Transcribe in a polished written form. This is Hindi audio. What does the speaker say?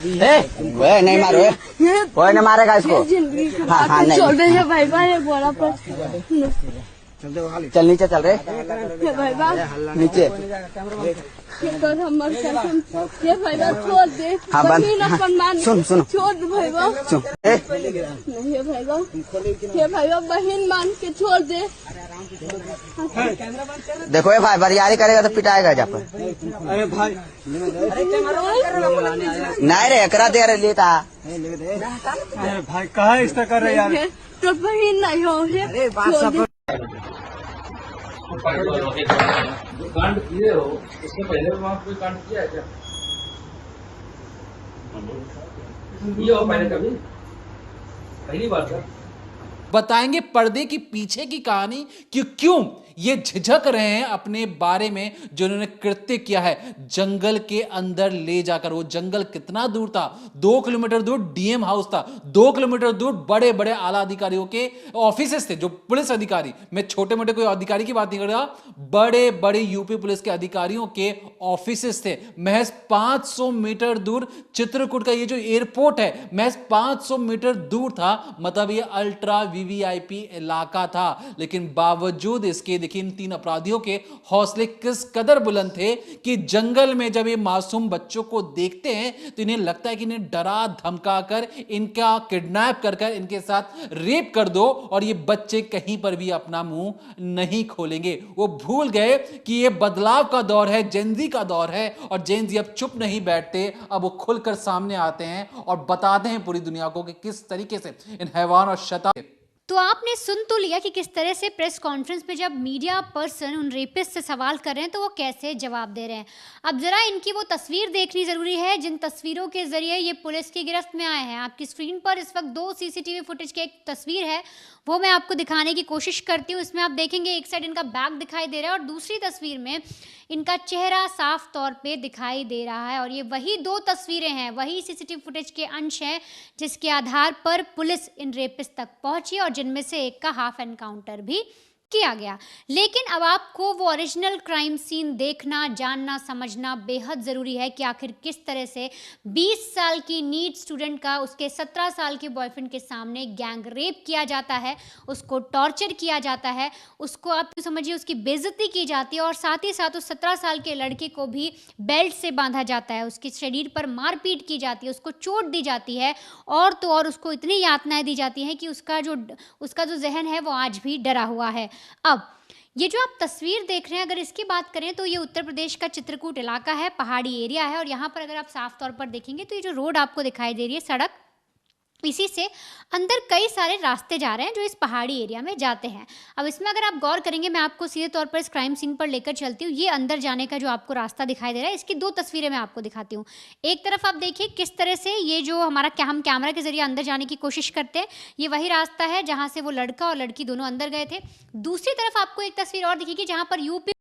वे नहीं मारो, कोई नहीं मारेगा इसको। हाँ हाँ नहीं छोड़ दे भाई भाई बोला पर चल नीचे चल रहे भाई बा नीचे। तो हमर कसम ये भाई बा छोड़ दे। हाँ बंद। अपन मान सुन सुनो छोड़ दे भाई बा सुन नहीं ये भाई बा बहन मान के छोड़ दे। देखो ये भाई बरियारी करेगा तो पिटाएगा जा पर। अरे भाई नहीं रे करा दे रहे लेता। अरे भाई कहाँ इस तरह कर रहे यार। तो बहन नहीं हो है कांड किए हो, इससे पहले भी वहाँ कोई कांड किया है क्या? ये हो पहले कभी? पहली बार था। बताएंगे पर्दे की पीछे की कहानी कि क्यों ये झिझक रहे हैं अपने बारे में जो उन्होंने कृत्य किया है जंगल के अंदर ले जाकर। वो जंगल कितना दूर था? 2 किलोमीटर दूर डीएम हाउस था, 2 किलोमीटर दूर बड़े बड़े आला अधिकारियों के ऑफिसेस थे, जो पुलिस अधिकारी, मैं छोटे मोटे कोई अधिकारी की बात नहीं कर रहा, बड़े बड़े यूपी पुलिस के अधिकारियों के ऑफिसेस थे। महज 500 मीटर दूर चित्रकूट का ये जो एयरपोर्ट है महज 500 मीटर दूर था। मतलब ये अल्ट्रा वीवीआईपी इलाका था। लेकिन बावजूद इसके देखिए इन 3 अपराधियों के हौसले किस कदर बुलंद थे कि जंगल में जब ये मासूम बच्चों को देखते हैं तो इन्हें लगता है कि इन्हें डरा धमका कर इनका किडनैप कर कर इनके साथ रेप कर दो और ये बच्चे कहीं पर भी अपना मुंह नहीं खोलेंगे। वो भूल गए कि ये बदलाव का दौर है, जेनजी का दौर है और जेनजी अब चुप नहीं बैठते, अब वो खुलकर सामने आते हैं और बताते हैं पूरी दुनिया को कि किस तरीके से इन हैवान और शैतान। तो आपने सुन तो लिया कि किस तरह से प्रेस कॉन्फ्रेंस पे जब मीडिया पर्सन उन रेपिस्ट से सवाल कर रहे हैं तो वो कैसे जवाब दे रहे हैं। अब ज़रा इनकी वो तस्वीर देखनी ज़रूरी है जिन तस्वीरों के ज़रिए ये पुलिस की गिरफ्त में आए हैं। आपकी स्क्रीन पर इस वक्त 2 सीसीटीवी फुटेज की एक तस्वीर है, वो मैं आपको दिखाने की कोशिश करती हूँ। इसमें आप देखेंगे एक साइड इनका बैग दिखाई दे रहा है और दूसरी तस्वीर में इनका चेहरा साफ तौर पे दिखाई दे रहा है। और ये वही 2 तस्वीरें हैं, वही सीसीटीवी फुटेज के अंश हैं जिसके आधार पर पुलिस इन रेपिस्ट तक पहुंची और जिनमें से एक का हाफ एनकाउंटर भी किया गया। लेकिन अब आपको वो ओरिजिनल क्राइम सीन देखना, जानना, समझना बेहद ज़रूरी है कि आखिर किस तरह से 20 साल की नीट स्टूडेंट का उसके 17 साल के बॉयफ्रेंड के सामने गैंग रेप किया जाता है, उसको टॉर्चर किया जाता है, उसको आप समझिए उसकी बेइज्जती की जाती है और साथ ही साथ उस 17 साल के लड़के को भी बेल्ट से बांधा जाता है, उसके शरीर पर मारपीट की जाती है, उसको चोट दी जाती है और तो और उसको इतनी यातनाएं दी जाती हैं कि उसका जो जहन है वो आज भी डरा हुआ है। अब ये जो आप तस्वीर देख रहे हैं, अगर इसकी बात करें तो ये उत्तर प्रदेश का चित्रकूट इलाका है, पहाड़ी एरिया है और यहाँ पर अगर आप साफ तौर पर देखेंगे तो ये जो रोड आपको दिखाई दे रही है सड़क, इसी से अंदर कई सारे रास्ते जा रहे हैं जो इस पहाड़ी एरिया में जाते हैं। अब इसमें अगर आप गौर करेंगे, मैं आपको सीधे तौर पर इस क्राइम सीन पर लेकर चलती हूँ। ये अंदर जाने का जो आपको रास्ता दिखाई दे रहा है, इसकी 2 तस्वीरें मैं आपको दिखाती हूँ। एक तरफ आप देखिए किस तरह से ये जो हम कैमरा के जरिए अंदर जाने की कोशिश करते हैं, ये वही रास्ता है जहाँ से वो लड़का और लड़की दोनों अंदर गए थे। दूसरी तरफ आपको एक तस्वीर और दिखेगी जहाँ पर यूपी